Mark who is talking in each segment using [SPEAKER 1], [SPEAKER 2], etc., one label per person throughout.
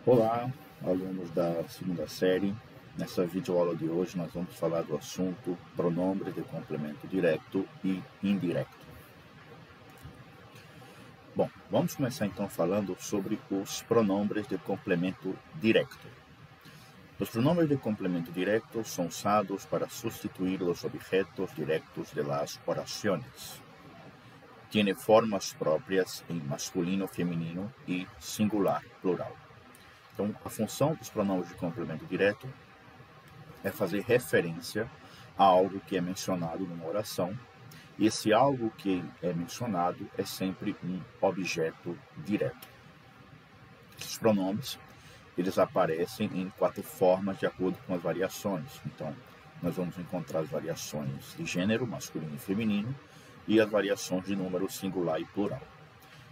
[SPEAKER 1] Olá, alunos da segunda série. Nessa videoaula de hoje nós vamos falar do assunto pronomes de complemento direto e indireto. Bom, vamos começar então falando sobre os pronomes de complemento direto. Os pronomes de complemento direto são usados para substituir os objetos diretos de las oraciones. Tiene formas próprias em masculino, feminino e singular, plural. Então, a função dos pronomes de complemento direto é fazer referência a algo que é mencionado numa oração, e esse algo que é mencionado é sempre um objeto direto. Esses pronomes, eles aparecem em 4 formas de acordo com as variações. Então, nós vamos encontrar as variações de gênero, masculino e feminino, e as variações de número singular e plural.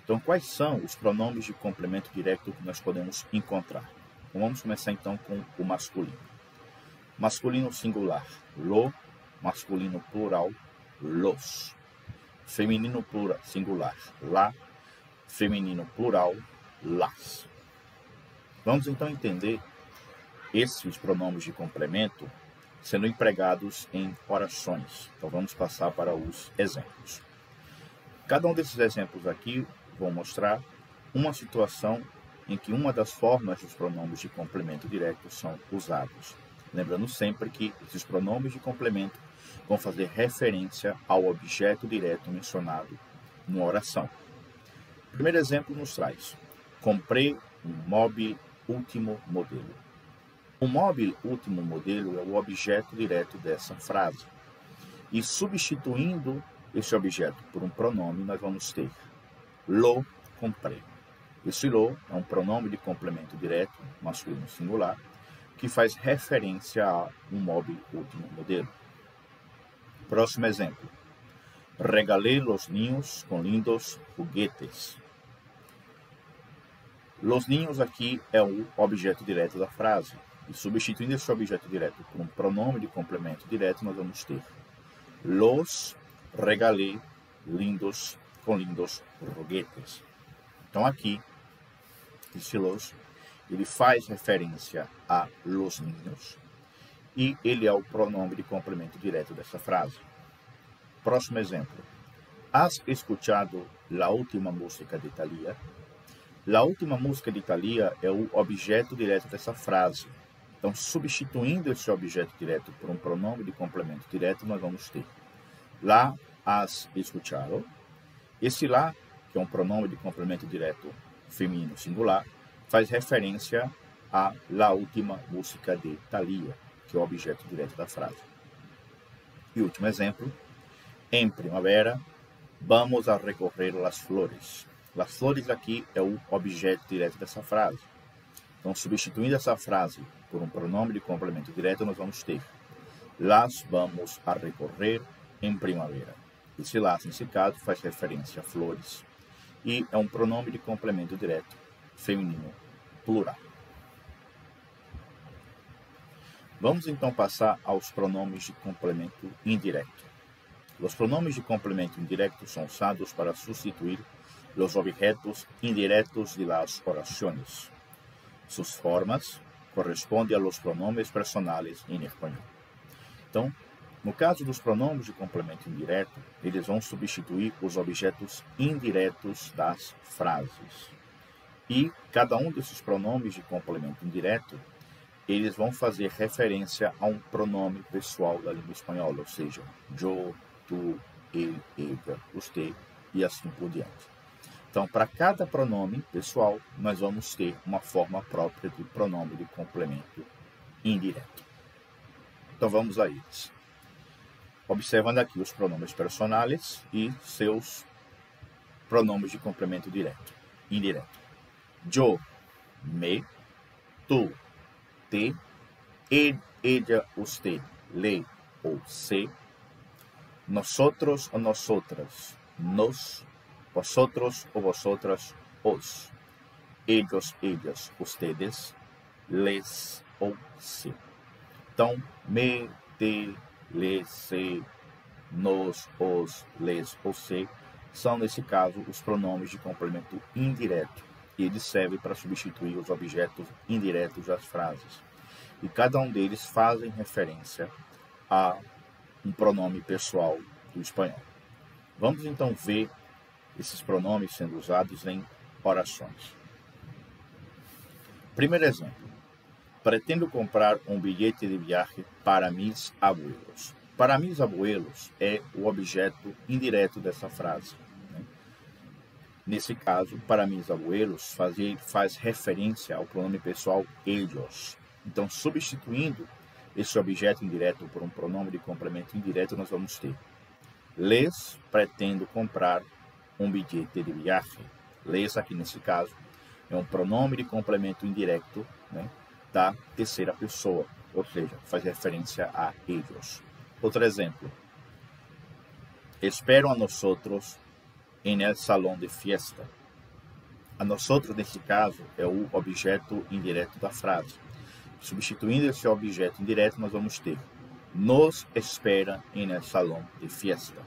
[SPEAKER 1] Então, quais são os pronomes de complemento direto que nós podemos encontrar? Então, vamos começar então com o masculino. Masculino singular, lo. Masculino plural, los. Feminino plural singular, la. Feminino plural, las. Vamos então entender esses pronomes de complemento sendo empregados em orações. Então, vamos passar para os exemplos. Cada um desses exemplos aqui vou mostrar uma situação em que uma das formas dos pronomes de complemento direto são usados. Lembrando sempre que esses pronomes de complemento vão fazer referência ao objeto direto mencionado numa oração. O primeiro exemplo nos traz: comprei um móvel último modelo. O móvel último modelo é o objeto direto dessa frase. E substituindo esse objeto por um pronome, nós vamos ter lo comprei. Esse lo é um pronome de complemento direto, masculino singular, que faz referência a um móvel último modelo. Próximo exemplo. Regalei los niños com lindos juguetes. Los niños aqui é o objeto direto da frase. E substituindo esse objeto direto por um pronome de complemento direto, nós vamos ter los regalei lindos com lindos juguetes. Então aqui, esse los, ele faz referência a los niños e ele é o pronome de complemento direto dessa frase. Próximo exemplo. Has escuchado la última música de Thalía? La última música de Thalía é o objeto direto dessa frase. Então, substituindo esse objeto direto por um pronome de complemento direto, nós vamos ter la has escuchado. Esse lá, que é um pronome de complemento direto feminino singular, faz referência a la última música de Thalía, que é o objeto direto da frase. E último exemplo. Em primavera, vamos a recorrer las flores. Las flores aqui é o objeto direto dessa frase. Então, substituindo essa frase por um pronome de complemento direto, nós vamos ter las vamos a recorrer em primavera. Esse las, nesse caso, faz referência a flores e é um pronome de complemento direto feminino plural. Vamos então passar aos pronomes de complemento indireto. Os pronomes de complemento indireto são usados para substituir os objetos indiretos de las oraciones. Sus formas correspondem a los pronomes personales em espanhol. Então, no caso dos pronomes de complemento indireto, eles vão substituir os objetos indiretos das frases. E cada um desses pronomes de complemento indireto, eles vão fazer referência a um pronome pessoal da língua espanhola, ou seja, yo, tu, ele, ella, usted e assim por diante. Então, para cada pronome pessoal, nós vamos ter uma forma própria de pronome de complemento indireto. Então, vamos a eles. Observando aqui os pronomes personales e seus pronomes de complemento direto, indireto. Yo, me, tu, te, él, ella, usted, le ou se, nosotros ou nosotras, nos, vosotros ou vosotras, os, ellos, ellas, ustedes, les ou se. Então, me, te, le, se, nos, os, les ou se são, nesse caso, os pronomes de complemento indireto. e ele serve para substituir os objetos indiretos das frases. E cada um deles fazem referência a um pronome pessoal do espanhol. Vamos então ver esses pronomes sendo usados em orações. Primeiro exemplo. Pretendo comprar um bilhete de viagem para mis abuelos. Para mis abuelos é o objeto indireto dessa frase. Nesse caso, para mis abuelos faz referência ao pronome pessoal ellos. Então, substituindo esse objeto indireto por um pronome de complemento indireto, nós vamos ter: les pretendo comprar um bilhete de viagem. Les, aqui nesse caso, é um pronome de complemento indireto, da terceira pessoa, ou seja, faz referência a ellos. Outro exemplo. Espero a nosotros en el salón de fiesta. A nosotros, nesse caso, é o objeto indireto da frase. Substituindo esse objeto indireto, nós vamos ter: nos espera en el salón de fiesta.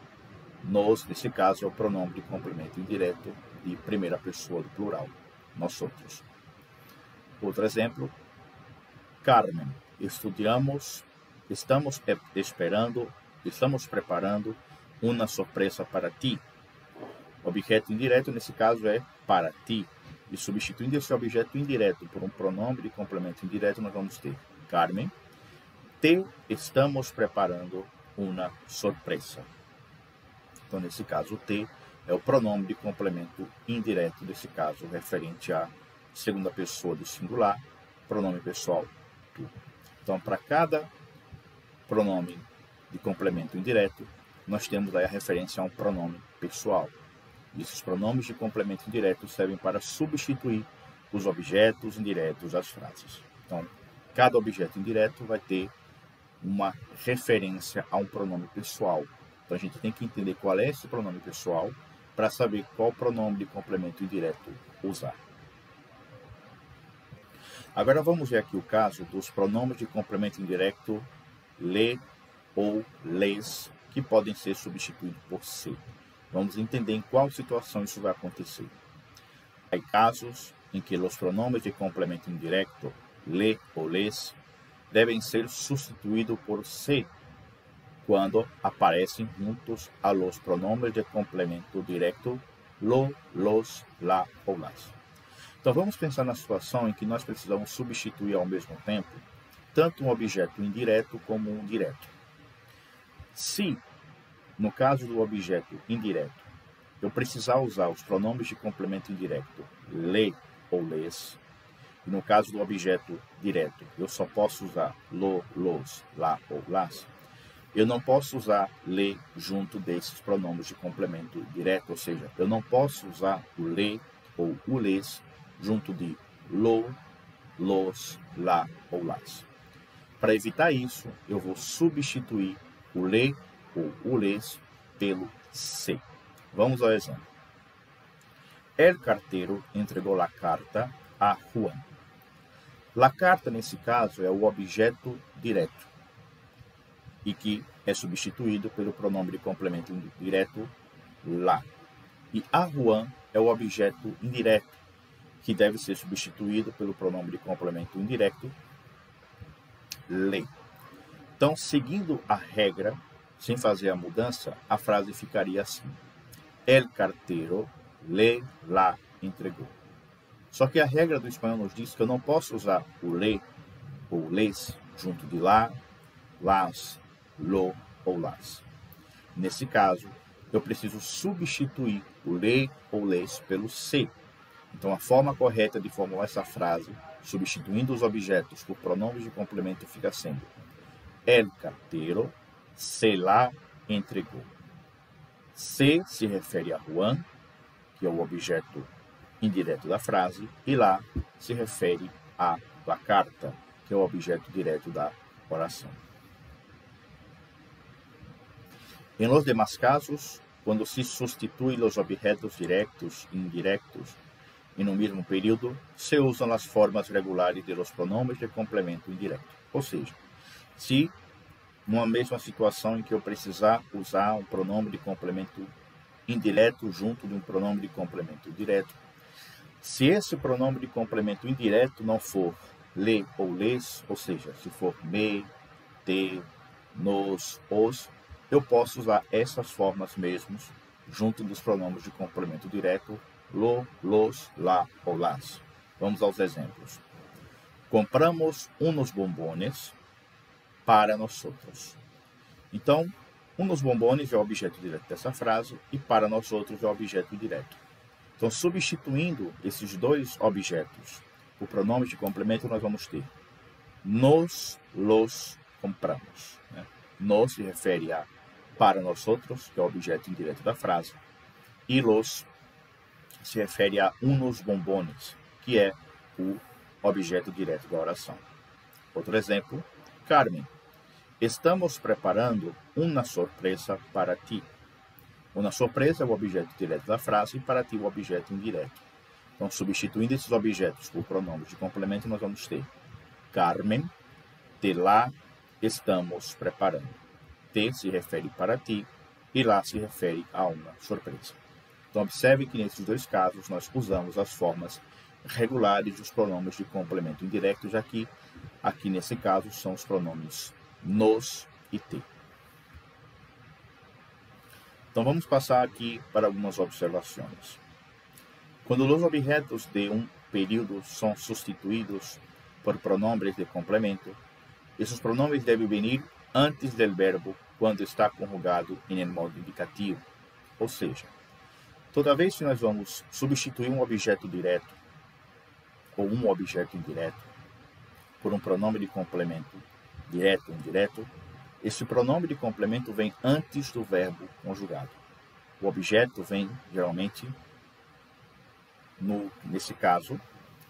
[SPEAKER 1] Nos, nesse caso, é o pronome de complemento indireto de primeira pessoa do plural, nosotros. Outro exemplo. Carmen, estamos preparando uma surpresa para ti. O objeto indireto, nesse caso, é para ti. E substituindo esse objeto indireto por um pronome de complemento indireto, nós vamos ter: Carmen, te estamos preparando uma surpresa. Então, nesse caso, o te é o pronome de complemento indireto, nesse caso, referente à segunda pessoa do singular, pronome pessoal, tu. Então, para cada pronome de complemento indireto, nós temos aí a referência a um pronome pessoal. E esses pronomes de complemento indireto servem para substituir os objetos indiretos das frases. Então, cada objeto indireto vai ter uma referência a um pronome pessoal. Então, a gente tem que entender qual é esse pronome pessoal para saber qual pronome de complemento indireto usar. Agora vamos ver aqui o caso dos pronomes de complemento indireto le ou les, que podem ser substituídos por se. Vamos entender em qual situação isso vai acontecer. Há casos em que os pronomes de complemento indireto, le ou les, devem ser substituídos por se, quando aparecem juntos a los pronomes de complemento directo lo, los, la ou las. Então vamos pensar na situação em que nós precisamos substituir ao mesmo tempo tanto um objeto indireto como um direto. Se, no caso do objeto indireto, eu precisar usar os pronomes de complemento indireto le ou les, e no caso do objeto direto, eu só posso usar lo, los, la ou las, eu não posso usar le junto desses pronomes de complemento direto, ou seja, eu não posso usar o le ou o les junto de lo, los, la ou las. Para evitar isso, eu vou substituir o le ou o les pelo se. Vamos ao exemplo. El cartero entregou la carta a Juan. La carta, nesse caso, é o objeto direto e que é substituído pelo pronome de complemento direto la. E a Juan é o objeto indireto, que deve ser substituído pelo pronome de complemento indireto le. Então, seguindo a regra, sem fazer a mudança, a frase ficaria assim: El cartero le la entregou. Só que a regra do espanhol nos diz que eu não posso usar o le ou les junto de la, las, lo ou las. Nesse caso, eu preciso substituir o le ou les pelo se. Então, a forma correta de formular essa frase, substituindo os objetos por pronomes de complemento, fica sendo: El cartero se la entregou. Se refere a Juan, que é o objeto indireto da frase, e lá se refere a la carta, que é o objeto direto da oração. Em los demás casos, quando se substituem os objetos diretos e indiretos em um mesmo período, se usam as formas regulares de los pronomes de complemento indireto. Ou seja, se numa mesma situação em que eu precisar usar um pronome de complemento indireto junto de um pronome de complemento direto, Se esse pronome de complemento indireto não for le ou les, ou seja, se for me, te, nos, os, eu posso usar essas formas mesmos junto dos pronomes de complemento direto lo, los, la ou las. Vamos aos exemplos. Compramos unos bombones para nosotros. Então, unos bombones é o objeto direto dessa frase e para nosotros é o objeto indireto. Então, substituindo esses dois objetos por pronomes de complemento, nós vamos ter nos los compramos. Né? Nos se refere a para nosotros, que é o objeto indireto da frase, e los se refere a unos bombones, que é o objeto direto da oração. Outro exemplo, Carmen, estamos preparando uma surpresa para ti. Uma surpresa é o objeto direto da frase e para ti o objeto indireto. Então, substituindo esses objetos por pronomes de complemento, nós vamos ter Carmen, te la estamos preparando. Te se refere para ti e lá se refere a uma surpresa. Então, observe que nesses dois casos nós usamos as formas regulares dos pronomes de complemento indireto, já que aqui nesse caso são os pronomes nos e te. Então, vamos passar aqui para algumas observações. Quando os objetos de um período são substituídos por pronomes de complemento, esses pronomes devem vir antes do verbo quando está conjugado em modo indicativo. Ou seja, toda vez que nós vamos substituir um objeto direto ou um objeto indireto por um pronome de complemento direto ou indireto, esse pronome de complemento vem antes do verbo conjugado. O objeto vem, geralmente, nesse caso,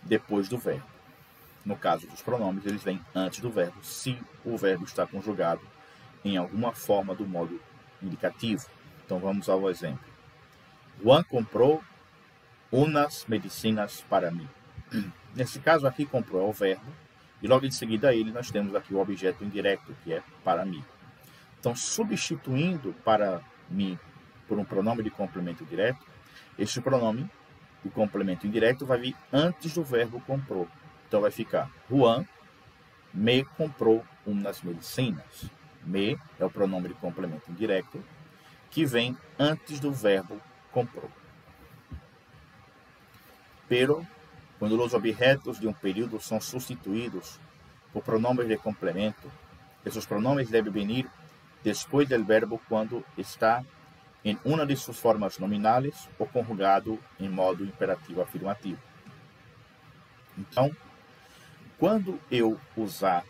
[SPEAKER 1] depois do verbo. No caso dos pronomes, eles vêm antes do verbo, se o verbo está conjugado em alguma forma do modo indicativo. Então, vamos ao exemplo. Juan comprou unas medicinas para mim. Nesse caso aqui, comprou é o verbo, e logo em seguida a ele nós temos aqui o objeto indireto, que é para mim. Então, substituindo para mim por um pronome de complemento direto, este pronome de complemento indireto vai vir antes do verbo comprou. Então, vai ficar Juan me comprou umas medicinas. Me é o pronome de complemento indireto, que vem antes do verbo comprou. Pero, quando os objetos de um período são substituídos por pronomes de complemento, esses pronomes devem vir depois do verbo quando está em uma de suas formas nominais ou conjugado em modo imperativo afirmativo. Então, quando eu usar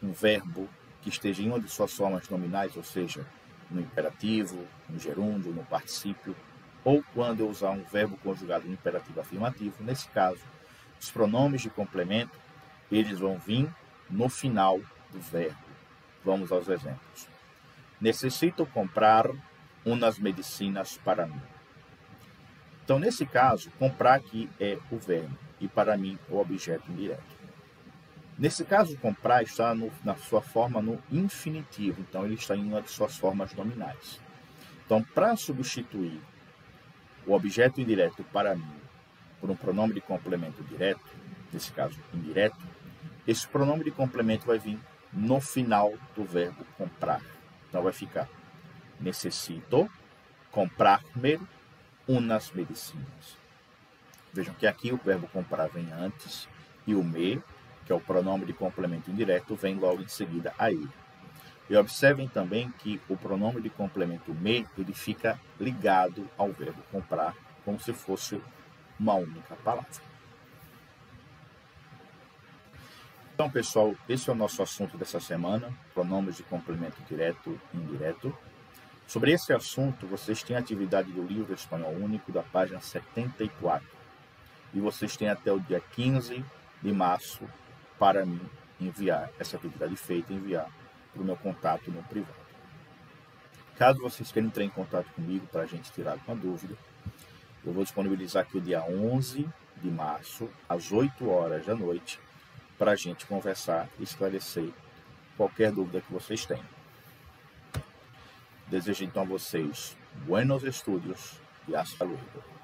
[SPEAKER 1] um verbo que esteja em uma de suas formas nominais, ou seja, no imperativo, no gerúndio, no particípio, ou quando eu usar um verbo conjugado no imperativo afirmativo, nesse caso, os pronomes de complemento, eles vão vir no final do verbo. Vamos aos exemplos. Necessito comprar umas medicinas para mim. Então, nesse caso, comprar aqui é o verbo e para mim o objeto indireto. Nesse caso, comprar está na sua forma no infinitivo, então ele está em uma de suas formas nominais. Então, para substituir o objeto indireto para mim por um pronome de complemento direto, nesse caso indireto, esse pronome de complemento vai vir no final do verbo comprar. Então vai ficar necessito comprar-me umas medicinas. Vejam que aqui o verbo comprar vem antes e o me, que é o pronome de complemento indireto, vem logo em seguida a ele. E observem também que o pronome de complemento me, ele fica ligado ao verbo comprar, como se fosse uma única palavra. Então, pessoal, esse é o nosso assunto dessa semana, pronomes de complemento direto e indireto. Sobre esse assunto, vocês têm a atividade do livro Espanhol Único, da página 74. E vocês têm até o dia 15 de março para mim enviar essa atividade feita, enviar para o meu contato no privado. Caso vocês queiram entrar em contato comigo para a gente tirar alguma dúvida, eu vou disponibilizar aqui o dia 11 de março, às 8 horas da noite, para a gente conversar e esclarecer qualquer dúvida que vocês tenham. Desejo então a vocês buenos estudos e hasta luego.